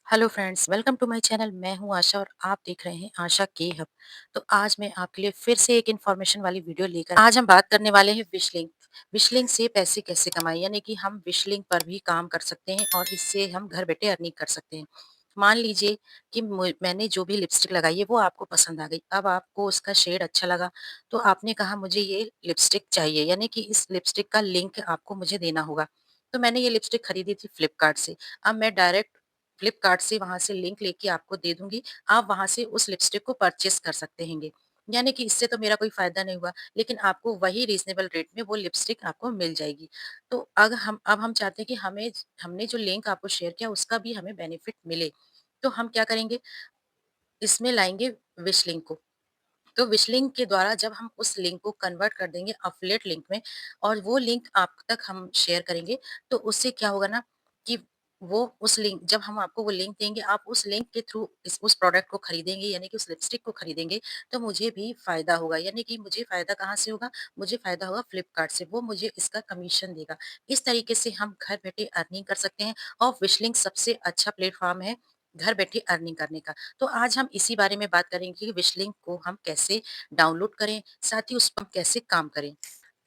Hello friends, welcome to my channel. मैं हूं आशा और आप देख रहे हैं आशा के हब। तो आज मैं आपके लिए फिर से एक इन्फॉर्मेशन वाली वीडियो लेकर आज हम बात करने वाले हैं विशलिंक। विशलिंक से पैसे कैसे कमाएं, यानी कि हम विशलिंक पर भी काम कर सकते हैं और इससे हम घर बैठे अर्निंग कर सकते हैं। मान लीजिए कि मैंने जो भी लिपस्टिक लगाई है वो आपको पसंद आ गई। अब आपको उसका शेड अच्छा लगा, तो आपने कहा मुझे ये लिपस्टिक चाहिए, यानी कि इस लिपस्टिक का लिंक आपको मुझे देना होगा। तो मैंने ये लिपस्टिक खरीदी थी फ्लिपकार्ट से। अब मैं डायरेक्ट फ्लिपकार्ट से वहाँ से लिंक लेके आपको दे दूँगी, आप वहाँ से उस लिपस्टिक को परचेज़ कर सकते हैंगे। यानी कि इससे तो मेरा कोई फ़ायदा नहीं हुआ, लेकिन आपको वही रीज़नेबल रेट में वो लिपस्टिक आपको मिल जाएगी। तो अब हम चाहते हैं कि हमने जो लिंक आपको शेयर किया उसका भी हमें बेनिफिट मिले। तो हम क्या करेंगे, इसमें लाएँगे विश लिंक को। तो विश लिंक के द्वारा जब हम उस लिंक को कन्वर्ट कर देंगे अफ़िलिएट लिंक में और वो लिंक आप तक हम शेयर करेंगे, तो उससे क्या होगा ना कि वो उस लिंक जब हम आपको वो लिंक देंगे, आप उस लिंक के थ्रू इस उस प्रोडक्ट को खरीदेंगे, यानी कि उस लिपस्टिक को खरीदेंगे, तो मुझे भी फ़ायदा होगा। यानी कि मुझे फ़ायदा कहाँ से होगा? मुझे फ़ायदा होगा फ्लिपकार्ट से, वो मुझे इसका कमीशन देगा। इस तरीके से हम घर बैठे अर्निंग कर सकते हैं और विश लिंक सबसे अच्छा प्लेटफ़ॉर्म है घर बैठे अर्निंग करने का। तो आज हम इसी बारे में बात करेंगे कि विश लिंक को हम कैसे डाउनलोड करें, साथ ही उस पर हम कैसे काम करें।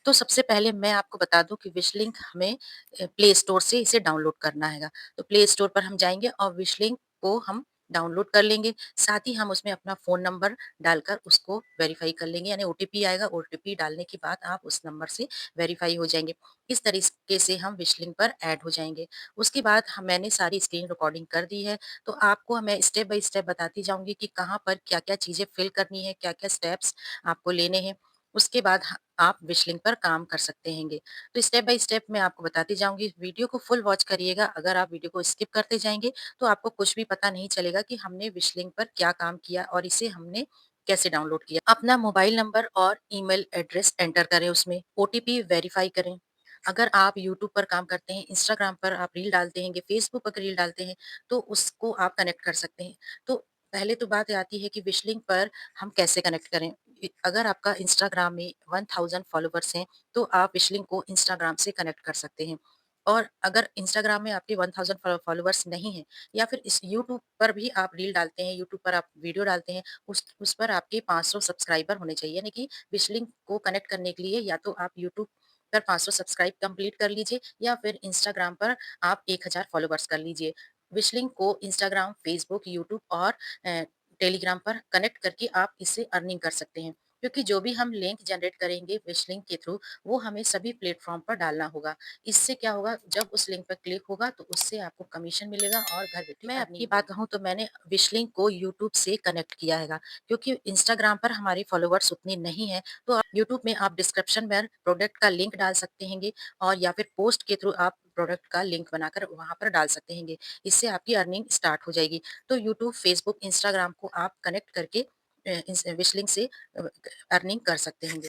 तो सबसे पहले मैं आपको बता दूँ कि विश लिंक हमें प्ले स्टोर से इसे डाउनलोड करना हैगा। तो प्ले स्टोर पर हम जाएँगे और विश लिंक को हम डाउनलोड कर लेंगे। साथ ही हम उसमें अपना फ़ोन नंबर डालकर उसको वेरीफ़ाई कर लेंगे, यानी ओटीपी आएगा, ओटीपी डालने के बाद आप उस नंबर से वेरीफ़ाई हो जाएँगे। इस तरीके से हम विश लिंक पर ऐड हो जाएँगे। उसके बाद मैंने सारी स्क्रीन रिकॉर्डिंग कर दी है, तो आपको मैं स्टेप बाय स्टेप बताती जाऊँगी कि कहाँ पर क्या-क्या चीज़ें फ़िल करनी है, क्या-क्या स्टेप्स आपको लेने हैं। उसके बाद आप विश लिंक पर काम कर सकते हैंगे। तो स्टेप बाय स्टेप मैं आपको बताती जाऊँगी। वीडियो को फुल वॉच करिएगा। अगर आप वीडियो को स्किप करते जाएँगे, तो आपको कुछ भी पता नहीं चलेगा कि हमने विश लिंक पर क्या काम किया और इसे हमने कैसे डाउनलोड किया। अपना मोबाइल नंबर और ईमेल एड्रेस एंटर करें उसमें, ओटीपी वेरीफ़ाई करें। अगर आप यूट्यूब पर काम करते हैं, इंस्टाग्राम पर आप रील डालते हैंगे, फेसबुक पर रील डालते हैं, तो उसको आप कनेक्ट कर सकते हैं। तो पहले तो बात आती है कि विश लिंक पर हम कैसे कनेक्ट करें। अगर आपका इंस्टाग्राम में 1000 फॉलोवर्स हैं, तो आप विश लिंक को इंस्टाग्राम से कनेक्ट कर सकते हैं। और अगर इंस्टाग्राम में आपके 1000 फॉलोवर्स नहीं हैं, या फिर इस यूट्यूब पर भी आप रील डालते हैं, यूट्यूब पर आप वीडियो डालते हैं, उस पर आपके 500 सब्सक्राइबर होने चाहिए। यानी कि विश लिंक को कनेक्ट करने के लिए या तो आप यूट्यूब पर 500 सब्सक्राइब कंप्लीट कर लीजिए, या फिर इंस्टाग्राम पर आप 1000 फॉलोवर्स कर लीजिए। विश लिंक को इंस्टाग्राम, फेसबुक, यूट्यूब और अ, टेलीग्राम पर कनेक्ट करके आप इससे अर्निंग कर सकते हैं। क्योंकि जो भी हम लिंक जनरेट करेंगे विश लिंक के थ्रू, वो हमें सभी प्लेटफ़ॉर्म पर डालना होगा। इससे क्या होगा, जब उस लिंक पर क्लिक होगा तो उससे आपको कमीशन मिलेगा और घर बैठे मैं अपनी बात कहूँ तो मैंने विश लिंक को यूट्यूब से कनेक्ट किया हैगा, क्योंकि इंस्टाग्राम पर हमारे फॉलोवर्स उतने नहीं हैं। तो आप यूट्यूब में आप डिस्क्रिप्शन में प्रोडक्ट का लिंक डाल सकते हैंगे, और या फिर पोस्ट के थ्रू आप प्रोडक्ट का लिंक बनाकर वहाँ पर डाल सकते हैंगे। इससे आपकी अर्निंग स्टार्ट हो जाएगी। तो यूट्यूब, फेसबुक, इंस्टाग्राम को आप कनेक्ट करके इस विश लिंक से अर्निंग कर सकते हैं।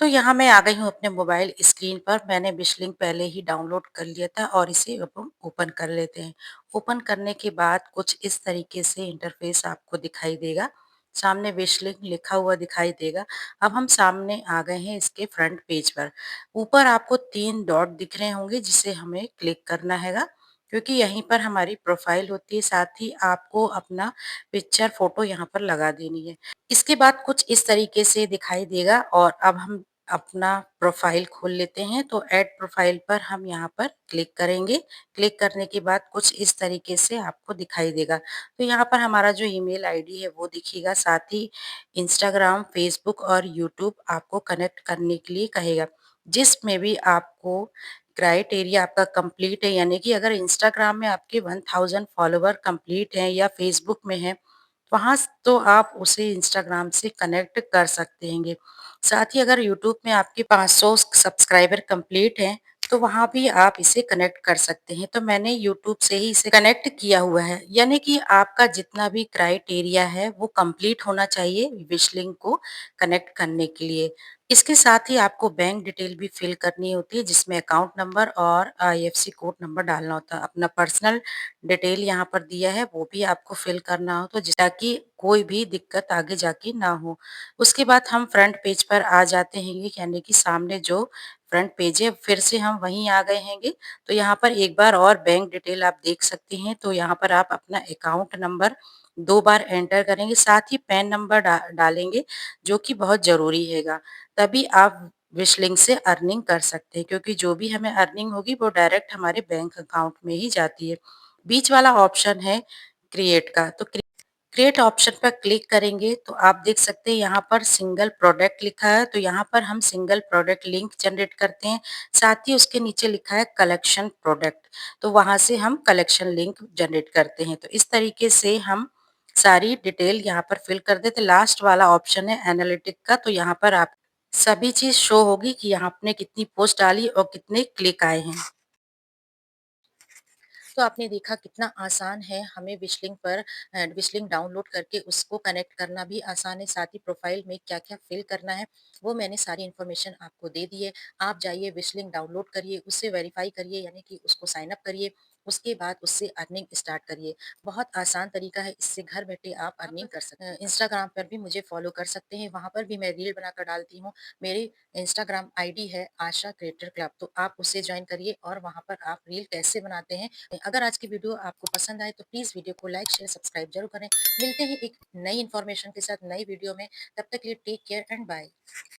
तो यहाँ मैं आ गई हूँ अपने मोबाइल स्क्रीन पर। मैंने विश लिंक पहले ही डाउनलोड कर लिया था और इसे अब हम ओपन कर लेते हैं। ओपन करने के बाद कुछ इस तरीके से इंटरफ़ेस आपको दिखाई देगा। सामने विश लिंक लिखा हुआ दिखाई देगा। अब हम सामने आ गए हैं इसके फ्रंट पेज पर। ऊपर आपको 3 डॉट दिख रहे होंगे जिसे हमें क्लिक करना हैगा, क्योंकि यहीं पर हमारी प्रोफ़ाइल होती है। साथ ही आपको अपना पिक्चर, फ़ोटो यहाँ पर लगा देनी है। इसके बाद कुछ इस तरीके से दिखाई देगा और अब हम अपना प्रोफ़ाइल खोल लेते हैं। तो ऐड प्रोफ़ाइल पर हम यहाँ पर क्लिक करेंगे। क्लिक करने के बाद कुछ इस तरीके से आपको दिखाई देगा। तो यहाँ पर हमारा जो ईमेल आईडी है वो दिखेगा, साथ ही इंस्टाग्राम, फ़ेसबुक और यूट्यूब आपको कनेक्ट करने के लिए कहेगा। जिसमें भी आपको क्राइटेरिया आपका कंप्लीट है, यानी कि अगर इंस्टाग्राम में आपके 1000 फॉलोवर कंप्लीट हैं या फ़ेसबुक में हैं, वहाँ स तो आप उसे इंस्टाग्राम से कनेक्ट कर सकते हैंगे। साथ ही अगर यूट्यूब में आपके 500 सब्सक्राइबर कंप्लीट हैं, तो वहाँ भी आप इसे कनेक्ट कर सकते हैं। तो मैंने यूट्यूब से ही इसे कनेक्ट किया हुआ है, यानी कि आपका जितना भी क्राइटेरिया है वो कंप्लीट होना चाहिए विश लिंक को कनेक्ट करने के लिए। इसके साथ ही आपको बैंक डिटेल भी फिल करनी होती है जिसमें अकाउंट नंबर और आईएफएससी कोड नंबर डालना होता है। अपना पर्सनल डिटेल यहाँ पर दिया है वो भी आपको फिल करना हो तो ताकि कोई भी दिक्कत आगे जाके ना हो। उसके बाद हम फ्रंट पेज पर आ जाते हैंगे यानी कि सामने जो फ्रंट पेज है फिर से हम वहीं आ गए हैंगे। तो यहाँ पर एक बार और बैंक डिटेल आप देख सकते हैं। तो यहाँ पर आप अपना अकाउंट नंबर 2 बार एंटर करेंगे साथ ही पैन नंबर डालेंगे जो कि बहुत ज़रूरी हैगा। तभी आप विश लिंक से अर्निंग कर सकते हैं क्योंकि जो भी हमें अर्निंग होगी वो डायरेक्ट हमारे बैंक अकाउंट में ही जाती है। बीच वाला ऑप्शन है क्रिएट का, तो क्रिएट ऑप्शन पर क्लिक करेंगे तो आप देख सकते हैं यहाँ पर सिंगल प्रोडक्ट लिखा है, तो यहाँ पर हम सिंगल प्रोडक्ट लिंक जनरेट करते हैं। साथ ही उसके नीचे लिखा है कलेक्शन प्रोडक्ट, तो वहाँ से हम कलेक्शन लिंक जनरेट करते हैं। तो इस तरीके से हम सारी डिटेल यहाँ पर फिल कर देते। लास्ट वाला ऑप्शन है एनालिटिक का, तो यहाँ पर आप सभी चीज़ शो होगी कि यहाँ आपने कितनी पोस्ट डाली और कितने क्लिक आए हैं। तो आपने देखा कितना आसान है हमें विश लिंक पर विश लिंक डाउनलोड करके उसको कनेक्ट करना भी आसान है, साथ ही प्रोफाइल में क्या-क्या फिल करना है, वो मैंने सारी इन्फॉर्मेशन आपको दे दी है। आप जाइए विश लिंक डाउनलोड करिए, उससे वेरीफाई करिए यानी कि उसको साइन अप करिए, उसके बाद उससे अर्निंग स्टार्ट करिए। बहुत आसान तरीका है, इससे घर बैठे आप अर्निंग कर सकते हैं। इंस्टाग्राम पर भी मुझे फॉलो कर सकते हैं, वहाँ पर भी मैं रील बनाकर डालती हूँ। मेरी इंस्टाग्राम आईडी है आशा क्रिएटर क्लब, तो आप उसे जॉइन करिए और वहाँ पर आप रील कैसे बनाते हैं। अगर आज की वीडियो आपको पसंद आए तो प्लीज़ वीडियो को लाइक, शेयर, सब्सक्राइब ज़रूर करें। मिलते हैं एक नई इन्फॉर्मेशन के साथ नई वीडियो में, तब तक के लिए टेक केयर एंड बाय।